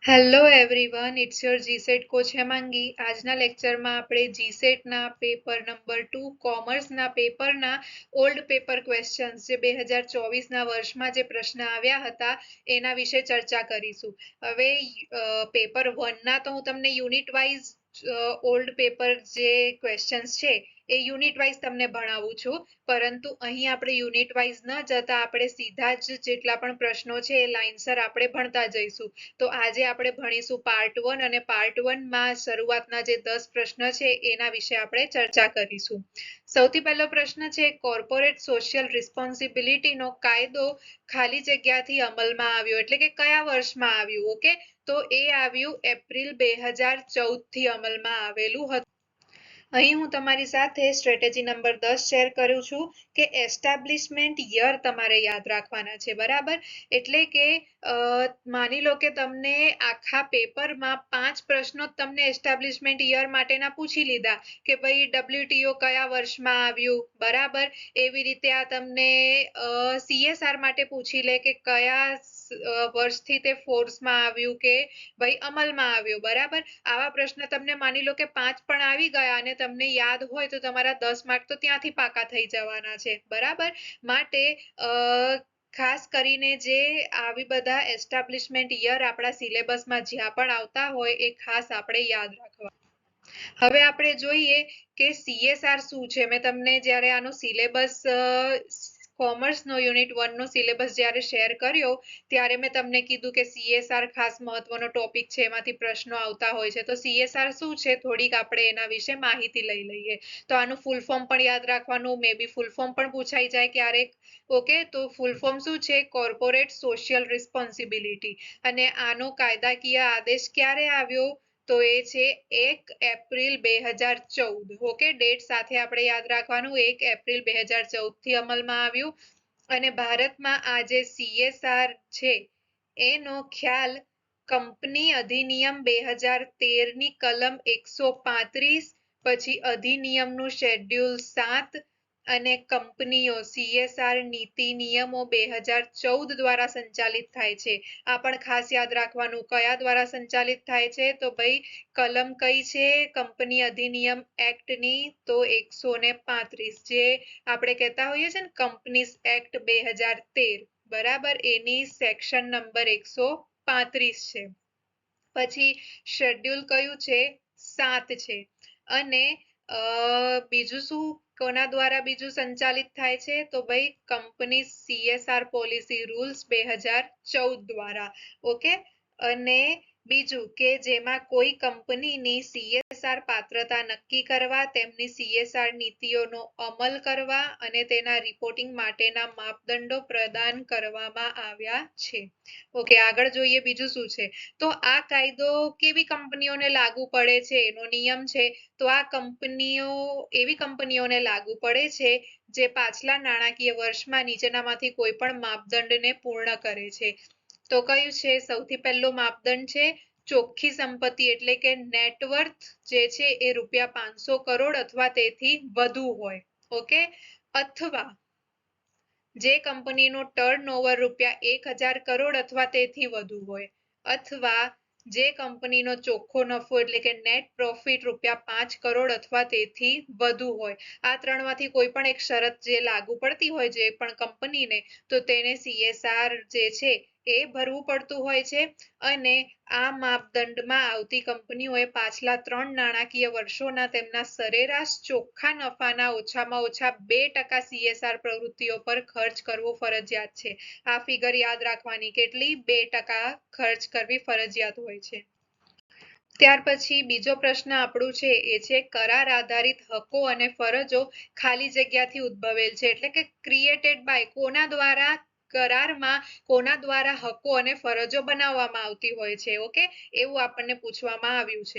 Hello everyone, it's your GSET coach Hemangi. આજના લેક્ચરમાં આપણે જીસેટના પેપર નંબર 2 કોમર્સના પેપરના ઓલ્ડ પેપર ક્વેશ્ચન્સ જે 2024ના વર્ષમાં જે પ્રશ્ન આવ્યા હતા એના વિશે ચર્ચા કરીશું. હવે પેપર 1ના તો હું તમને યુનિટ વાઇઝ ઓલ્ડ પેપર જે ક્વેશ્ચન્સ છે એ યુનિટ વાઇઝ તમને ભણાવું છું, પરંતુ અહીં આપણે યુનિટ વાઇઝ ન જતા આપણે સીધા જ જેટલા પણ પ્રશ્નો છે એ લાઇનસર આપણે ભણતા જઈશું. તો આજે આપણે ભણીશું પાર્ટ 1 અને પાર્ટ 1માં શરૂઆતના જે 10 પ્રશ્ન છે એના વિશે આપણે ચર્ચા કરીશું. સૌથી પહેલો પ્રશ્ન છે, કોર્પોરેટ સોશિયલ રિસ્પોન્સિબિલિટીનો કાયદો ખાલી જગ્યાથી અમલમાં આવ્યો એટલે કે કયા વર્ષમાં આવ્યું? ઓકે, તો એ આવ્યું એપ્રિલ 2014 થી અમલમાં આવેલું હતું. અહીં હું તમારી સાથે સ્ટ્રેટેજી નંબર 10 શેર કરું છું કે એસ્ટાબ્લિશમેન્ટ યર તમારે યાદ રાખવાના છે, બરાબર? એટલે કે માની લો કે તમને આખા પેપરમાં 5 પ્રશ્નો તમને એસ્ટાબ્લિશમેન્ટ યર માટેના પૂછી લીધા કે ભાઈ WTO કયા વર્ષમાં આવ્યું, બરાબર? એવી રીતે આ તમને CSR માટે પૂછી લે કે કયા વર્ષથી તે ફોર્સમાં આવ્યું કે ભાઈ અમલમાં આવ્યું, બરાબર? આવા પ્રશ્ન તમને માની લો કે 5 પણ આવી ગયા અને તમને યાદ હોય તો તમારા 10 માર્ક તો ત્યાંથી પાકા થઈ જવાના છે, બરાબર? માટે ખાસ કરીને જે આવી બધા એસ્ટાબ્લિશમેન્ટ યર આપણા સિલેબસમાં જ્યાં પણ આવતા હોય એ ખાસ આપણે યાદ રાખવા. હવે આપણે જોઈએ કે CSR શું છે. મેં તમને જ્યારે આનો સિલેબસ કોમર્સનો યુનિટ 1 નો સિલેબસ જ્યારે શેર કર્યો ત્યારે મેં તમને કીધું કે CSR ખાસ મહત્વનો ટોપિક છે, એમાંથી પ્રશ્નો આવતા હોય છે. તો CSR શું છે થોડીક આપણે એના વિશે માહિતી લઈ લઈએ. તો આનું ફૂલ ફોર્મ પણ યાદ રાખવાનું, મે બી ફૂલ ફોર્મ પણ પૂછાઈ જાય ક્યારેક. ઓકે, તો ફૂલ ફોર્મ શું છે? Corporate social responsibility. અને આનો કાયદાકીય આદેશ ક્યારે આવ્યો? તો એ છે 1 એપ્રિલ 2014. ઓકે, ડેટ સાથે આપણે યાદ રાખવાનું, 1 એપ્રિલ 2014 થી અમલમાં આવ્યું. અને ભારતમાં આ જે CSR છે એનો ખ્યાલ કંપની અધિનિયમ 2013ની કલમ 135, પછી અધિનિયમનું શેડ્યુલ 7 અને કંપનીઓ CSR નીતિ નિયમો 2014 દ્વારા સંચાલિત થાય છે. આ પણ ખાસ યાદ રાખવાનું, કયા દ્વારા સંચાલિત થાય છે? તો ભાઈ કલમ કઈ છે કંપની અધિનિયમ એક્ટની? તો 135, જે આપણે કહેતા હોઈએ છીએ ને કંપનીઝ એક્ટ 2013, બરાબર? એની સેક્શન નંબર 135 છે. પછી શેડ્યુલ કયું છે? 7 છે. અને બીજું શું કોના દ્વારા બીજું સંચાલિત થાય છે? તો ભાઈ કંપની CSR પોલિસી રૂલ્સ 2014 દ્વારા. ઓકે, અને બીજું કે જેમાં કોઈ કંપનીની CSR પાત્રતા નક્કી કરવા, તેમની CSR નીતિઓનો અમલ કરવા અને તેના રિપોર્ટિંગ માટેના માપદંડો પ્રદાન કરવામાં આવ્યા છે. ઓકે, આગળ જોઈએ બીજું શું છે. તો આ કાયદો કેવી કંપનીઓને લાગુ પડે છે એનો નિયમ છે. તો આ કંપનીઓ એવી કંપનીઓને લાગુ પડે છે જે પાછલા નાણાકીય વર્ષમાં નીચેનામાંથી કોઈ પણ માપદંડને પૂર્ણ કરે છે. તો કયું છે? સૌથી પહેલો માપદંડ છે ચોખ્ખી સંપત્તિ, એટલે કે નેટવર્થ જે છે એ ₹500 કરોડ અથવા તેથી વધુ હોય. ઓકે, અથવા જે કંપનીનું ટર્નઓવર ₹1000 કરોડ અથવા તેથી વધુ હોય, અથવા જે કંપનીનો ચોખ્ખો નફો એટલે કે નેટ પ્રોફિટ ₹5 કરોડ અથવા તેથી વધુ હોય. આ ત્રણમાંથી કોઈ પણ એક શરત જે લાગુ પડતી હોય જે પણ કંપનીને, તો તેને CSR જે છે એ ભરવું પડતું હોય છે. અને આ માપદંડમાં આવતી કંપનીઓએ પાછલા 3 નાણાકીય વર્ષોના તેમના સરેરાશ ચોખ્ખા નફાના ઓછામાં ઓછા 2% CSR પ્રવૃત્તિઓ પર ખર્ચ કરવો ફરજિયાત છે. આ ફિગર યાદ રાખવાની, કેટલી? 2% ખર્ચ કરવી ફરજિયાત હોય છે. ત્યાર પછી બીજો પ્રશ્ન આપણું છે એ છે કરાર આધારિત હકો અને ફરજો ખાલી જગ્યાથી ઉદ્ભવેલ છે, એટલે કે ક્રિએટેડ બાય. કોના દ્વારા? કરારમાં કોના દ્વારા હકો અને ફરજો બનાવવામાં આવતી હોય છે? ઓકે, એવું આપણને પૂછવામાં આવ્યું છે.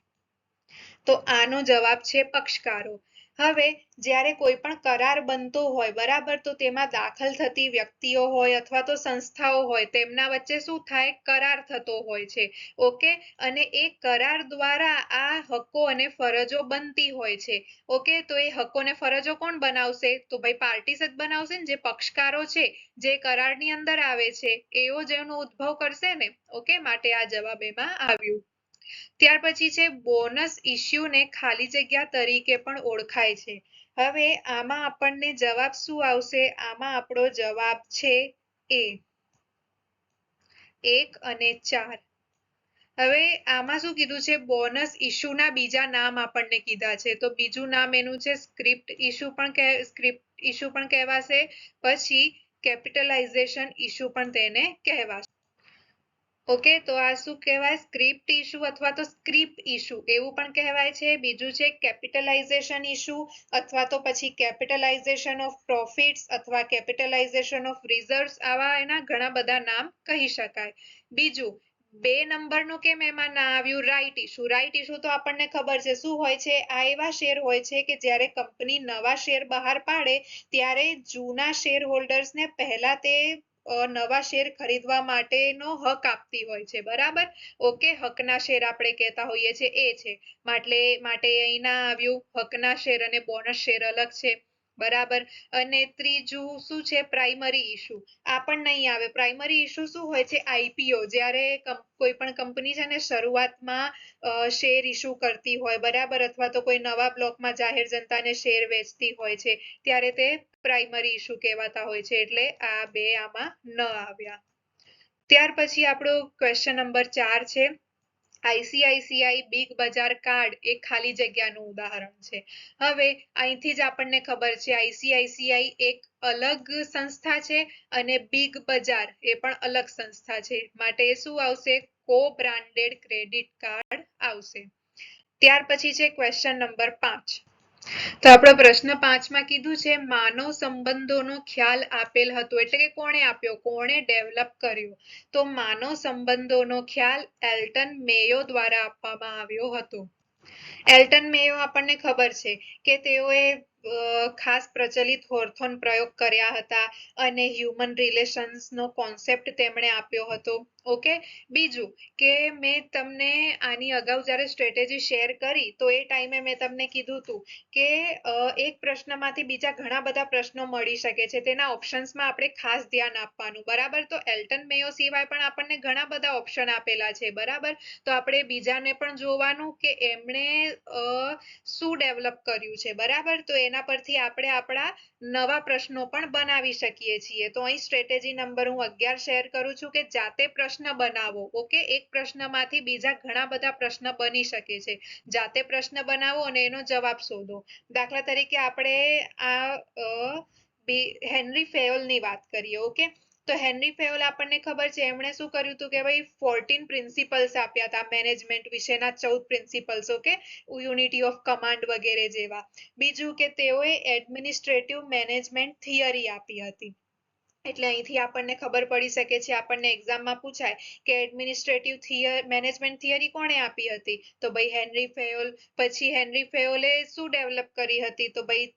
તો આનો જવાબ છે પક્ષકારો. હવે જ્યારે કોઈ પણ કરાર બનતો હોય બરાબર, તો તેમાં દાખલ થતી વ્યક્તિઓ હોય અથવા તો સંસ્થાઓ હોય તેમના વચ્ચે શું થાય, કરાર થતો હોય છે. ઓકે, અને એ કરાર દ્વારા આ હક્કો અને ફરજો બનતી હોય છે. ઓકે, તો એ હક્કો અને ફરજો કોણ બનાવશે, તો ભાઈ પાર્ટીસ જ બનાવશે ને, જે પક્ષકારો છે, જે કરારની અંદર આવે છે એવો જ એનો ઉદ્ભવ કરશે ને. ઓકે, માટે આ જવાબ એમાં આવ્યું. ત્યાર પછી છે બોનસ ઇસ્યુને ખાલી જગ્યા તરીકે પણ ઓળખાય છે. હવે આમાં આપણને જવાબ શું આવશે, આમાં આપણો જવાબ છે એ 1 અને 4. હવે આમાં શું કીધું છે, બોનસ ઇસ્યુના બીજા નામ આપણને કીધા છે. તો બીજું નામ એનું છે સ્ક્રિપ્ટ ઇસ્યુ પણ કહેવાશે, પછી કેપિટલાઇઝેશન ઇસ્યુ પણ તેને કહેવાશે. ઓકે, તો આ શું કહેવાય, સ્ક્રિપ્ટ ઇસ્યુ અથવા તો સ્ક્રિપ્ટ ઇસ્યુ એવું પણ કહેવાય છે. બીજું છે કેપિટલાઇઝેશન ઇસ્યુ અથવા તો પછી કેપિટલાઇઝેશન ઓફ પ્રોફિટ્સ અથવા કેપિટલાઇઝેશન ઓફ રિઝર્વ્સ, આવા એના ઘણા બધા નામ કહી શકાય. બીજું 2 નંબરનું કેમ એમાં ના આવ્યું, રાઇટ ઇસ્યુ. રાઇટ ઇસ્યુ તો આપણને ખબર છે શું હોય છે, આ એવા શેર હોય છે કે જ્યારે કંપની નવા શેર બહાર પાડે ત્યારે જૂના શેર હોલ્ડર્સને પહેલા તે નવા શેર ખરીદવા માટેનો હક આપતી હોય છે બરાબર. ઓકે, હકના શેર આપણે કહેતા હોઈએ છીએ એ છે, માટે અહીં ના આવ્યું. હકના શેર અને બોનસ શેર અલગ છે બરાબર. અને ત્રીજું શું છે, પ્રાઇમરી ઇસ્યુ. આ પણ નહીં આવે. પ્રાઇમરી ઇસ્યુ શું હોય છે, આઈપીઓ, જ્યારે કોઈ પણ કંપની છે ને શરૂઆતમાં શેર ઇસ્યુ કરતી હોય બરાબર, અથવા તો કોઈ નવા બ્લોકમાં જાહેર જનતાને શેર વેચતી હોય છે ત્યારે તે પ્રાઇમરી ઇસ્યુ કહેવાતા હોય છે. એટલે આ બે આમાં ન આવ્યા. ત્યાર પછી આપણો ક્વેશ્ચન નંબર 4 છે, આઈસીઆઈસીઆઈ બિગ બજાર કાર્ડ એ ખાલી જગ્યાનું ઉદાહરણ છે. હવે અહીંથી જ આપણને ખબર છે આઈસીઆઈસીઆઈ એક અલગ સંસ્થા છે અને બિગ બજાર એ પણ અલગ સંસ્થા છે, માટે શું આવશે, કો બ્રાન્ડેડ ક્રેડિટ કાર્ડ આવશે. ત્યાર પછી છે ક્વેશ્ચન નંબર 5. તો આપણો પ્રશ્ન 5 માં કીધું છે માનવ સંબંધોનો ખ્યાલ આપેલ હતો, એટલે કે કોણે આપ્યો, કોણે ડેવલપ કર્યો. તો માનવ સંબંધોનો ખ્યાલ એલ્ટન મેયો દ્વારા આપવામાં આવ્યો હતો. એલ્ટન મેયો આપણને ખબર છે કે તેઓએ ખાસ પ્રચલિત હોર્થોન પ્રયોગ કર્યા હતા અને હ્યુમન રિલેશન્સનો કોન્સેપ્ટ તેમણે આપ્યો હતો. ઓકે, બીજું કે મેં તમને આની અગાઉ જ્યારે સ્ટ્રેટેજી શેર કરી તો એ ટાઈમે મેં તમને કીધું હતું કે એક પ્રશ્નમાંથી બીજા ઘણા બધા પ્રશ્નો મળી શકે છે, તેના ઓપ્શન્સમાં આપણે ખાસ ધ્યાન આપવાનું બરાબર. તો એલ્ટન મેયો સિવાય પણ આપણને ઘણા બધા ઓપ્શન આપેલા છે બરાબર, તો આપણે બીજાને પણ જોવાનું કે એમણે શું ડેવલપ કર્યું છે બરાબર. તો એના પરથી આપણે આપણા નવા પ્રશ્નો પણ બનાવી શકીએ છીએ. તો અહીં સ્ટ્રેટેજી નંબર હું 11 શેર કરું છું કે જાતે પ્રશ્ન બનાવો. ઓકે, એક પ્રશ્નમાંથી બીજા ઘણા બધા પ્રશ્ન બની શકે છે. જાતે પ્રશ્ન બનાવો અને એનો જવાબ શોધો. દાખલા તરીકે આપણે આ હેનરી ફેયોલની વાત કરીએ. ઓકે, તો હેનરી ફેયોલ આપણને ખબર છે એમણે શું કર્યું હતું કે ભાઈ 14 પ્રિન્સિપલ્સ આપ્યા હતા મેનેજમેન્ટ વિશેના, 14 principles. Okay, unity of command વગેરે જેવા. બીજું કે તેઓએ એડમિનિસ્ટ્રેટિવ મેનેજમેન્ટ થિયરી આપી હતી. એટલે અહીંથી આપણને ખબર પડી શકે છે, આપણને એક્ઝામમાં પૂછાય કે એડમિનિસ્ટ્રેટિવ મેનેજમેન્ટ થિયરી કોણે આપી હતી, તો ભાઈ હેનરી ફેયોલ. પછી હેનરી ફેયોલે શું ડેવલપ કરી હતી, તો ભાઈ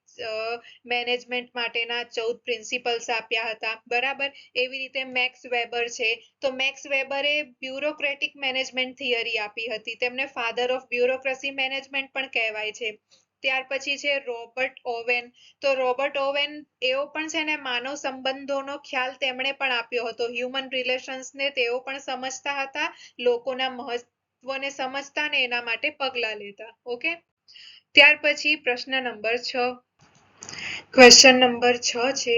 મેનેજમેન્ટ માટેના 14 પ્રિન્સિપલ્સ આપ્યા હતા બરાબર. એવી રીતે મેક્સ વેબર છે, તો મેક્સ વેબરે બ્યુરોક્રેટિક મેનેજમેન્ટ થિયરી આપી હતી, તેમને ફાધર ઓફ બ્યુરોક્રેસી મેનેજમેન્ટ પણ કહેવાય છે. ત્યાર પછી છે રોબર્ટ ઓવેન. તો રોબર્ટ ઓવેન એવો પણ છે ને માનવ સંબંધોનો ખ્યાલ તેમણે પણ આપ્યો હતો. હ્યુમન રિલેશન્સને તેઓ પણ સમજતા હતા, લોકોના મહત્વને સમજતા ને એના માટે પગલાં લેતા. ઓકે, ત્યાર પછી પ્રશ્ન નંબર 6. ક્વેશ્ચન નંબર 6 છે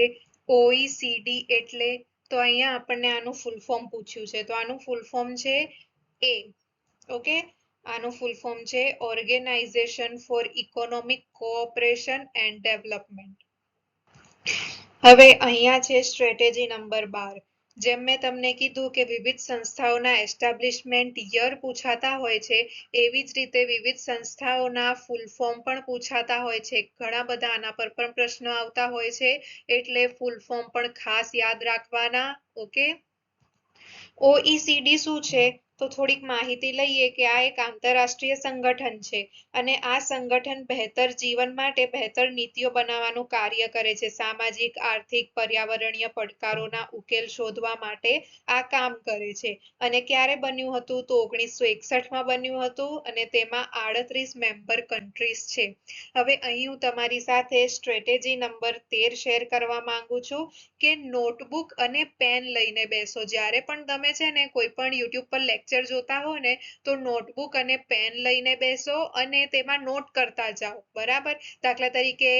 OECD એટલે, તો અહીંયા આપણને આનું ફૂલ ફોર્મ પૂછ્યું છે. તો આનું ફૂલ ફોર્મ છે એ. ઓકે, આનું ફૂલ ફોર્મ છે organisation for economic cooperation and development. હવે અહીંયા છે સ્ટ્રેટેજી નંબર 12. જેમ મેં તમને કીધું કે વિવિધ સંસ્થાઓના એસ્ટાબ્લિશમેન્ટ યર પૂછાતા હોય છે, એવી જ રીતે વિવિધ સંસ્થાઓના ફૂલ ફોર્મ પણ પૂછાતા હોય છે. ઘણા બધા આના પર પણ પ્રશ્નો આવતા હોય છે, એટલે ફૂલ ફોર્મ પણ ખાસ યાદ રાખવાના. ઓકે, OECD શું છે, તો થોડીક માહિતી લઈએ કે આ એક આંતરરાષ્ટ્રીય સંગઠન છે અને આ સંગઠન બહેતર જીવન માટે બહેતર નીતિઓ બનાવવાનું કાર્ય કરે છે. સામાજિક, આર્થિક, પર્યાવરણીય પડકારોના ઉકેલ શોધવા માટે આ કામ કરે છે. અને ક્યારે બન્યું હતું? તો 1961માં બન્યું હતું અને તેમાં 38 મેમ્બર કન્ટ્રીઝ છે. હવે અહીં હું તમારી સાથે સ્ટ્રેટેજી નંબર 13 શેર કરવા માંગુ છું કે નોટબુક અને પેન લઈને બેસો. જ્યારે પણ તમે છે ને કોઈ પણ યુટ્યુબ પર લેક્ચર જોતા હો ને તો નોટબુક અને પેન લઈને બેસો અને તેમાં નોટ કરતા જાઓ. બરાબર? દાખલા તરીકે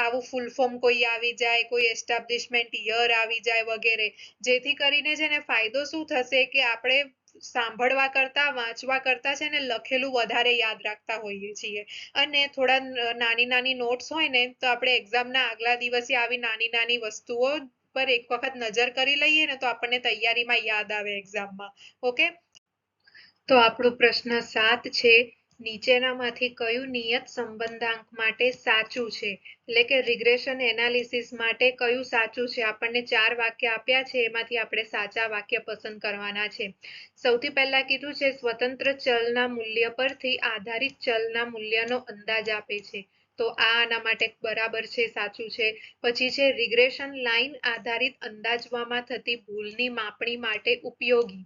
આવું ફૂલ ફોર્મ કોઈ આવી જાય, કોઈ એસ્ટાબ્લિશમેન્ટ યર આવી જાય વગેરે, જેથી કરીને છે ને ફાયદો શું થશે કે આપણે સાંભળવા કરતા વાંચવા કરતા છે ને લખેલું વધારે યાદ રાખતા હોઈએ છીએ. અને થોડા નાની નાની નોટ્સ હોય ને તો આપણે એક્ઝામના આગલા દિવસે આવી નાની નાની વસ્તુઓ પર એક વખત નજર કરી લઈએ ને તો આપણને તૈયારીમાં યાદ આવે એક્ઝામમાં. ઓકે, તો આપણો પ્રશ્ન 7 છે, નીચેનામાંથી કયું નિયત સંબંધાંક માટે સાચું છે? એટલે કે રિગ્રેશન એનાલિસિસ માટે કયું સાચું છે? આપણને 4 વાક્ય આપ્યા છે, એમાંથી આપણે સાચા વાક્ય પસંદ કરવાના છે. સૌથી પહેલા કીધું છે સ્વતંત્ર ચલના મૂલ્ય પરથી આધારિત ચલના મૂલ્યનો અંદાજ આપે છે. તો આ આના માટે બરાબર છે, સાચું છે. પછી છે રિગ્રેશન લાઇન આધારિત અંદાજવામાં થતી ભૂલની માપણી માટે ઉપયોગી.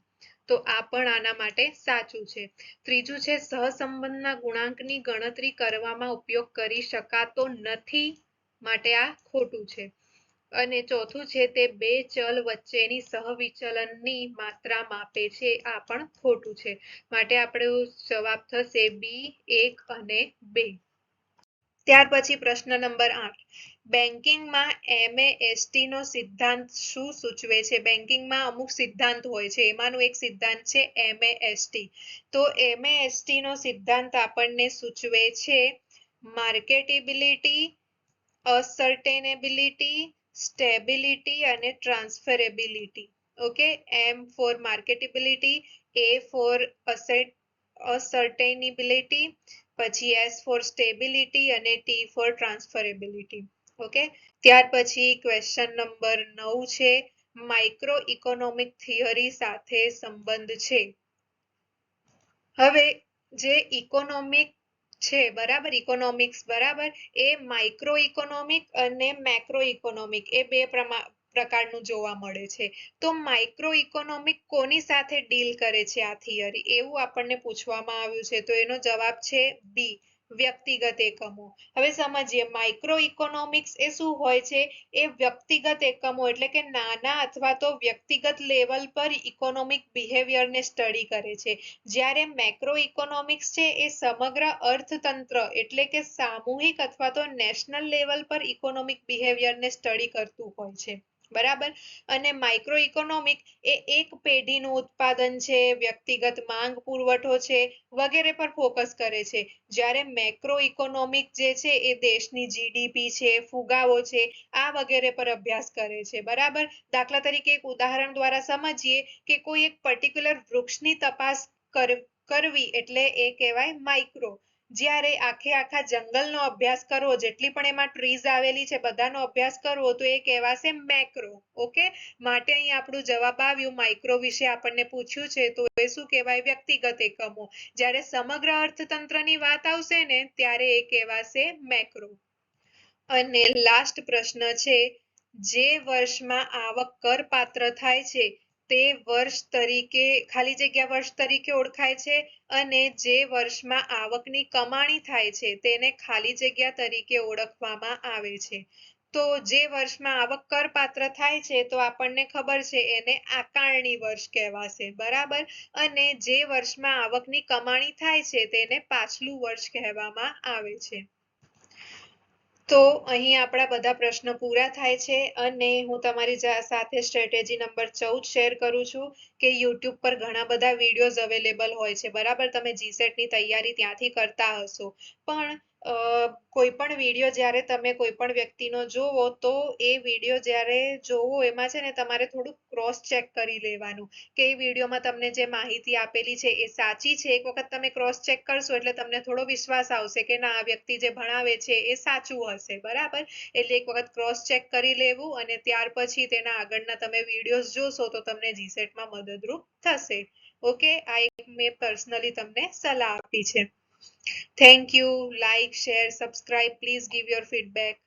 તો આ પણ આના માટે સાચું છે. ત્રીજું છે સહસંબંધના ગુણાંકની ગણતરી કરવામાં ઉપયોગ કરી શકાતો નથી, માટે આ ખોટું છે. અને ચોથું છે તે બે ચલ વચ્ચેની સહવિચલનની માત્રા માપે છે, આ પણ ખોટું છે. માટે આપણો જવાબ થશે બી 1 અને 2. ત્યાર પછી પ્રશ્ન નંબર 8, બેન્કિંગમાં MAST નો સિદ્ધાંત શું સૂચવે છે? બેન્કિંગમાં અમુક સિદ્ધાંત હોય છે, એમાંનો એક સિદ્ધાંત છે MAST. તો MAST નો સિદ્ધાંત આપણને સૂચવે છે માર્કેટેબિલિટી, અસર્ટેનેબિલિટી, સ્ટેબિલિટી અને transferability. Okay, M for marketability, A for ascertainability, પછી S ફોર સ્ટેબિલિટી અને T ફોર ટ્રાન્સફરેબિલિટી. ઓકે, ત્યાર પછી ક્વેશ્ચન નંબર 9 છે, માઇક્રો ઇકોનોમિક થિયરી સાથે સંબંધ છે. હવે જે ઇકોનોમિક છે, બરાબર, ઇકોનોમિક્સ, બરાબર, એ માઇક્રો ઇકોનોમિક અને મેક્રો ઇકોનોમિક એ બે પ્રકારનું જોવા મળે છે. તો માઇક્રો ઇકોનોમિક કોની સાથે ડીલ કરે છે આ થિયરી, એવું આપણને પૂછવામાં આવ્યું છે. તો એનો જવાબ છે બી, વ્યક્તિગત એકમો. હવે સમજીએ માઇક્રો ઇકોનોમિક્સ એ શું હોય છે? એ વ્યક્તિગત એકમો એટલે કે નાના અથવા તો વ્યક્તિગત લેવલ પર ઇકોનોમિક બિહેવિયરને સ્ટડી કરે છે. જ્યારે મેક્રો ઇકોનોમિક્સ છે એ સમગ્ર અર્થતંત્ર એટલે કે સામૂહિક અથવા તો નેશનલ લેવલ પર ઇકોનોમિક બિહેવિયરને સ્ટડી કરતું હોય છે. બરાબર? અને માઇક્રો ઇકોનોમિક એ એક પેઢીનું ઉત્પાદન છે, વ્યક્તિગત માંગ પુરવઠો છે વગેરે પર ફોકસ કરે છે. જ્યારે મેક્રો ઇકોનોમિક જે છે એ દેશની જીડીપી છે, ફુગાવો છે, આ વગેરે પર અભ્યાસ કરે છે. બરાબર? દાખલા તરીકે એક ઉદાહરણ દ્વારા સમજીએ કે કોઈ એક પર્ટિક્યુલર વૃક્ષની તપાસ કરવી એટલે એ કહેવાય માઇક્રો. જ્યારે આખા જંગલનો અભ્યાસ કરવો, જેટલી પણ એમાં ટ્રીઝ આવેલી છે બધાનો અભ્યાસ કરવો, તો એ કહેવાશે મેક્રો. ઓકે, માટે અહીં આપણું જવાબ આવ્યું માઇક્રો વિશે આપણને પૂછ્યું છે તો એ શું કહેવાય? વ્યક્તિગત એકમો. જ્યારે સમગ્ર અર્થતંત્રની વાત આવશે ને ત્યારે એ કહેવાશે મેક્રો. અને લાસ્ટ પ્રશ્ન છે, જે વર્ષમાં આવક કરપાત્ર થાય છે તે વર્ષ તરીકે ખાલી જગ્યા વર્ષ તરીકે ઓળખાય છે અને જે વર્ષમાં આવકની કમાણી થાય છે તેને ખાલી જગ્યા તરીકે ઓળખવામાં આવે છે. તો જે વર્ષમાં આવક કરપાત્ર થાય છે તો આપણને ખબર છે એને આકારણી વર્ષ કહેવાશે. બરાબર? અને જે વર્ષમાં આવકની કમાણી થાય છે તેને પાછલું વર્ષ કહેવામાં આવે છે. તો અહીં આપણા બધા પ્રશ્નો પૂરા થાય છે અને હું તમારી સાથે સ્ટ્રેટેજી નંબર 14 શેર કરું છું કે યુટ્યુબ પર ઘણા બધા વિડીયોઝ અવેલેબલ હોય છે. બરાબર? તમે જીસેટની તૈયારી ત્યાંથી કરતા હશો, પણ કોઈ પણ વિડીયો જ્યારે તમે કોઈ પણ વ્યક્તિનો જોવો તો એ વિડીયો જ્યારે જોવો એમાં છે ને તમારે થોડુંક ક્રોસ ચેક કરી લેવાનું કે એ વિડીયોમાં તમને જે માહિતી આપેલી છે એ સાચી છે. એક વખત તમે ક્રોસ ચેક કરશો એટલે તમને થોડો વિશ્વાસ આવશે કે ના આ વ્યક્તિ જે ભણાવે છે એ સાચું હશે, બરાબર. એટલે એક વખત ક્રોસ ચેક કરી લેવું અને ત્યાર પછી તેના આગળના તમે વિડીયોઝ જોશો તો તમને જીસેટમાં મદદરૂપ થશે. ઓકે, આ એક મેં પર્સનલી તમને સલાહ આપી છે. Thank you. Like, share, subscribe. Please give your feedback.